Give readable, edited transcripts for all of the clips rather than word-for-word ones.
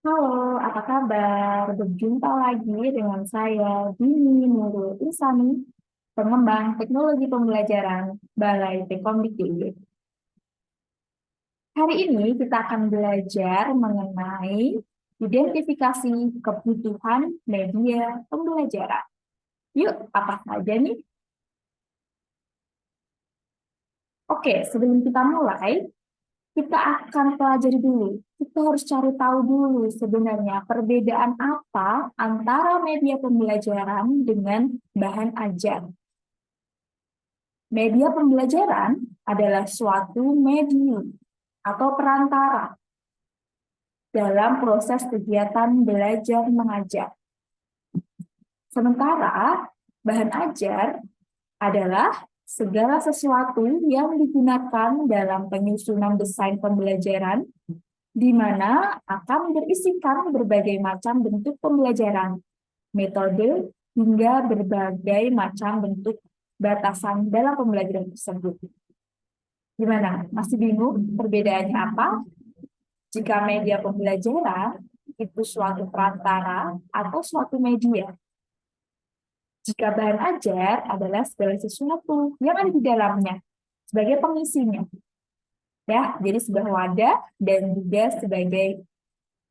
Halo, apa kabar? Berjumpa lagi dengan saya, Dini Nurul Insani, pengembang teknologi pembelajaran Balai Tekomdikti. Hari ini kita akan belajar mengenai identifikasi kebutuhan media pembelajaran. Yuk, apa saja nih? Oke, sebelum kita mulai, kita akan pelajari dulu. Kita harus cari tahu dulu sebenarnya perbedaan apa antara media pembelajaran dengan bahan ajar. Media pembelajaran adalah suatu medium atau perantara dalam proses kegiatan belajar mengajar. Sementara bahan ajar adalah segala sesuatu yang digunakan dalam penyusunan desain pembelajaran di mana akan berisikan berbagai macam bentuk pembelajaran, metode, hingga berbagai macam bentuk batasan dalam pembelajaran tersebut. Gimana? Masih bingung perbedaannya apa? Jika media pembelajaran itu suatu perantara atau suatu media. Jika bahan ajar adalah segala sesuatu yang ada di dalamnya sebagai pengisinya. Ya, jadi sebuah wadah dan juga sebagai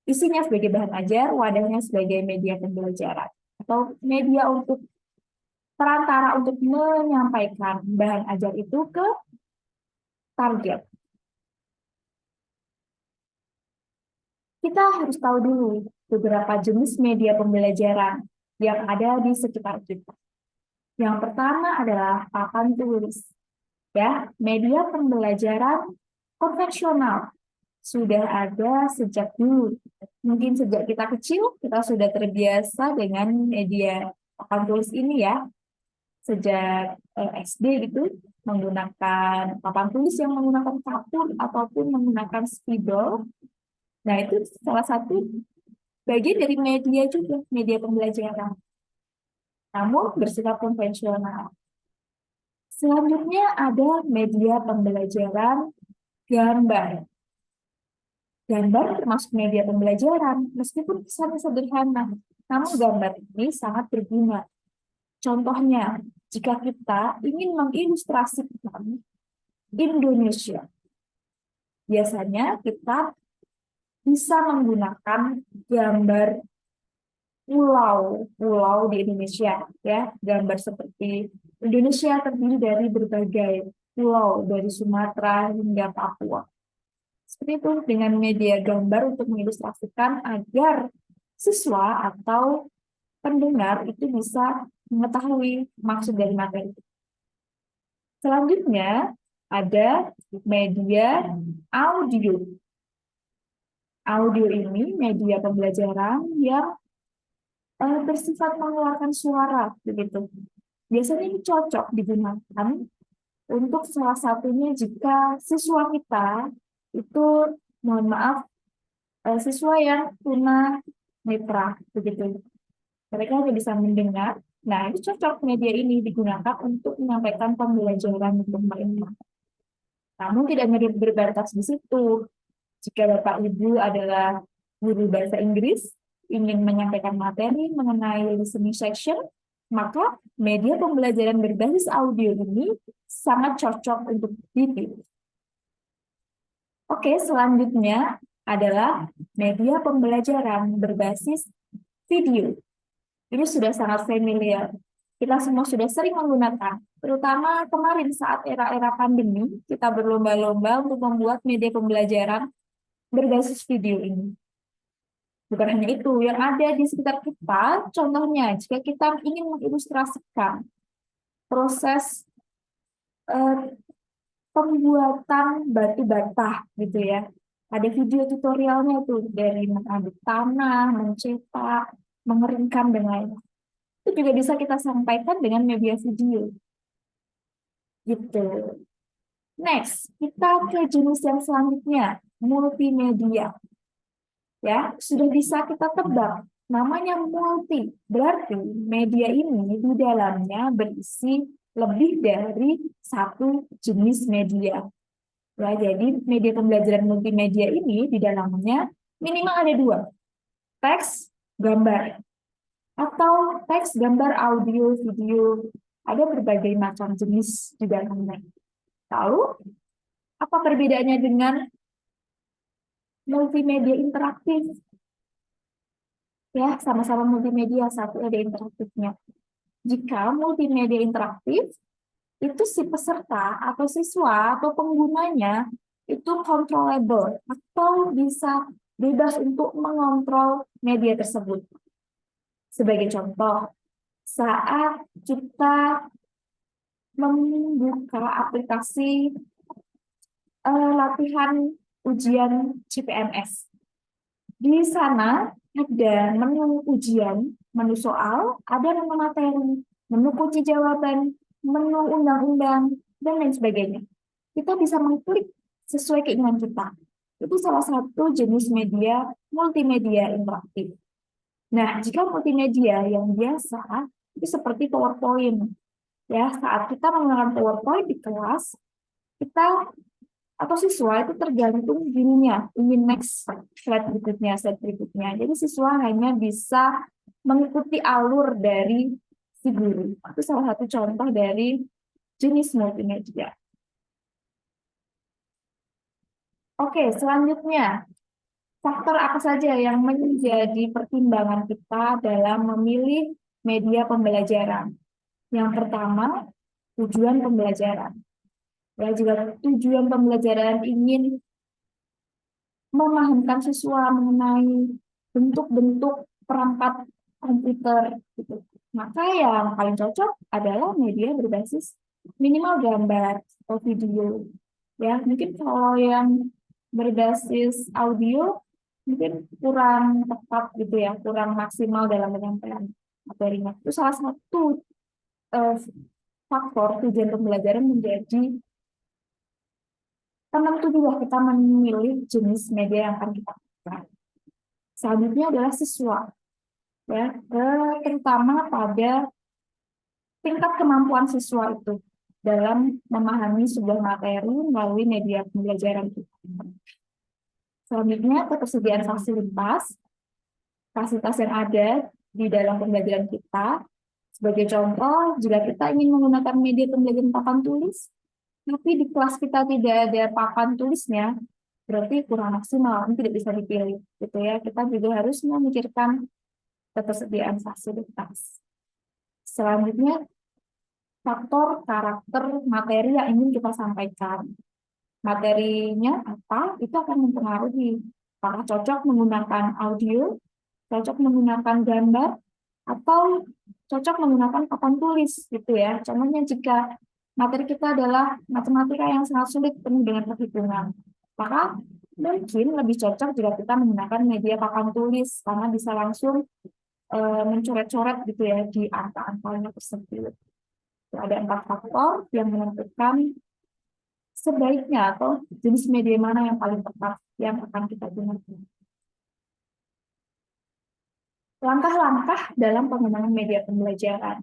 isinya sebagai bahan ajar, wadahnya sebagai media pembelajaran atau media untuk perantara untuk menyampaikan bahan ajar itu ke target. Kita harus tahu dulu beberapa jenis media pembelajaran yang ada di sekitar kita. Yang pertama adalah papan tulis. Ya, media pembelajaran konvensional sudah ada sejak dulu. Mungkin sejak kita kecil, kita sudah terbiasa dengan media papan tulis ini ya. Sejak SD gitu, menggunakan papan tulis yang menggunakan kapur ataupun menggunakan spidol. Nah, itu salah satu bagian dari media juga, media pembelajaran. Namun bersifat konvensional. Selanjutnya ada media pembelajaran gambar. Gambar termasuk media pembelajaran, meskipun kesannya sederhana, namun gambar ini sangat berguna. Contohnya, jika kita ingin mengilustrasikan Indonesia, biasanya kita bisa menggunakan gambar pulau di Indonesia, ya, gambar seperti Indonesia terdiri dari berbagai pulau dari Sumatera hingga Papua. Seperti itu dengan media gambar untuk mengilustrasikan agar siswa atau pendengar itu bisa mengetahui maksud dari materi. Selanjutnya ada media audio. Audio ini media pembelajaran yang bersifat mengeluarkan suara begitu. Biasanya ini cocok digunakan untuk salah satunya jika siswa kita itu, mohon maaf, siswa yang tuna netra begitu. Mereka hanya bisa mendengar. Nah, ini cocok media ini digunakan untuk menyampaikan pembelajaran untuk mereka. Namun tidak berbatas di situ. Jika Bapak Ibu adalah guru bahasa Inggris, ingin menyampaikan materi mengenai listening section, maka media pembelajaran berbasis audio ini sangat cocok untuk dipilih. Oke, selanjutnya adalah media pembelajaran berbasis video. Ini sudah sangat familiar. Kita semua sudah sering menggunakan, terutama kemarin saat era-era pandemi, kita berlomba-lomba untuk membuat media pembelajaran berbasis video ini. Bukan hanya itu, yang ada di sekitar kita, contohnya jika kita ingin mengilustrasikan proses eh, pembuatan batu bata gitu ya. Ada video tutorialnya tuh dari mengaduk tanah, mencetak, mengeringkan dan lain-lain. Itu juga bisa kita sampaikan dengan media video. Gitu. Next, kita ke jenis yang selanjutnya, multimedia. Ya, sudah bisa kita tebak. Namanya multi, berarti media ini di dalamnya berisi lebih dari satu jenis media. Ya, jadi media pembelajaran multimedia ini di dalamnya minimal ada dua. teks, gambar, atau teks, gambar, audio, video. Ada berbagai macam jenis di dalamnya. Lalu, apa perbedaannya dengan multimedia interaktif? Ya, sama-sama multimedia, satu ada interaktifnya. Jika multimedia interaktif, itu si peserta atau siswa atau penggunanya itu controllable atau bisa bebas untuk mengontrol media tersebut. Sebagai contoh, saat kita membuka aplikasi latihan ujian CPNS. Di sana ada menu ujian, menu soal, ada menu materi, menu kunci jawaban, menu undang-undang, dan lain sebagainya. Kita bisa mengklik sesuai keinginan kita. Itu salah satu jenis media multimedia interaktif. Nah, jika multimedia yang biasa, itu seperti PowerPoint. Ya, saat kita menggunakan PowerPoint di kelas, kita atau siswa itu tergantung dirinya ingin next slide berikutnya. Jadi siswa hanya bisa mengikuti alur dari si guru. Itu salah satu contoh dari jenis multimedia. Oke, selanjutnya faktor apa saja yang menjadi pertimbangan kita dalam memilih media pembelajaran? Yang pertama, tujuan pembelajaran. Ya, jika tujuan pembelajaran ingin memahamkan siswa mengenai bentuk-bentuk perangkat komputer gitu. Maka yang paling cocok adalah media berbasis minimal gambar atau video. Ya, mungkin kalau yang berbasis audio mungkin kurang tepat gitu ya, kurang maksimal dalam penyampaian materinya. Itu salah satu eh, faktor tujuan pembelajaran menjadi penentu juga kita memilih jenis media yang akan kita gunakan. Selanjutnya adalah siswa, ya, terutama pada tingkat kemampuan siswa itu dalam memahami sebuah materi melalui media pembelajaran kita. Selanjutnya, ketersediaan fasilitas yang ada di dalam pembelajaran kita. Sebagai contoh, jika kita ingin menggunakan media pembelajaran papan tulis, tapi di kelas kita tidak ada papan tulisnya, berarti kurang maksimal, tidak bisa dipilih, gitu ya. Kita juga harus memikirkan ketersediaan fasilitas. Selanjutnya, faktor karakter materi yang ingin kita sampaikan. Materinya apa, itu akan mempengaruhi apakah cocok menggunakan audio, cocok menggunakan gambar, atau cocok menggunakan papan tulis, gitu ya. Contohnya jika materi kita adalah matematika yang sangat sulit penuh dengan perhitungan, maka mungkin lebih cocok jika kita menggunakan media papan tulis karena bisa langsung mencoret-coret gitu ya di angka-angkanya tersebut. Ada 4 faktor yang menentukan sebaiknya atau jenis media mana yang paling tepat yang akan kita gunakan. Langkah-langkah dalam pengembangan media pembelajaran.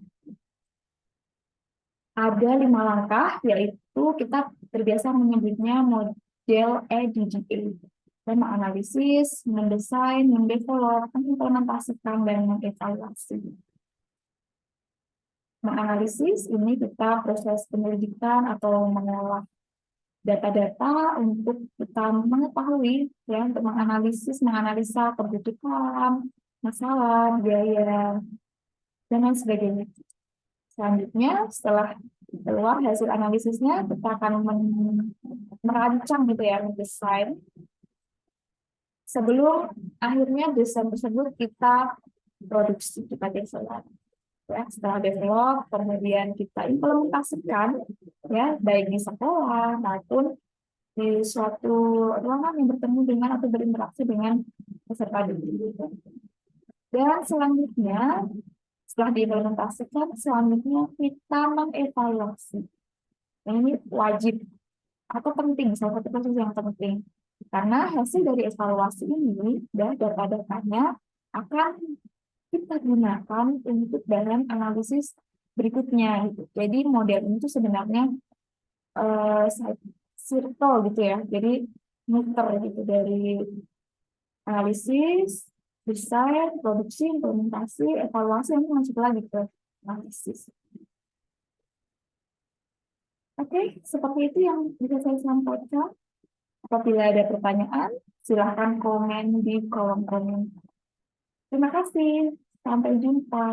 Ada 5 langkah, yaitu kita terbiasa menyebutnya model EDGA. Dan menganalisis, mendesain, mendevelop, mengimplementasikan, dan mengevaluasi. Menganalisis ini kita proses penyelidikan atau mengolah data-data untuk kita mengetahui, ya, untuk menganalisa kebutuhan, masalah, biaya, dan lain sebagainya. Selanjutnya, setelah keluar hasil analisisnya, kita akan merancang gitu ya, mendesain. Sebelum akhirnya desain tersebut kita produksi, kita develop. Ya, setelah develop, kemudian kita implementasikan, ya, baik di sekolah maupun di suatu ruangan yang bertemu dengan atau berinteraksi dengan peserta didik. Dan selanjutnya, setelah diimplementasikan, selanjutnya kita mengevaluasi. Ini wajib atau penting, salah satu proses yang penting. Karena hasil dari evaluasi ini dan data-datanya akan kita gunakan untuk dalam analisis berikutnya. Gitu. Jadi model itu sebenarnya circle gitu ya. Jadi muter gitu dari analisis, desain, produksi, implementasi, evaluasi, yang masuk lagi ke analisis. Oke, seperti itu yang bisa saya sampaikan. Apabila ada pertanyaan, silahkan komen di kolom komentar. Terima kasih. Sampai jumpa.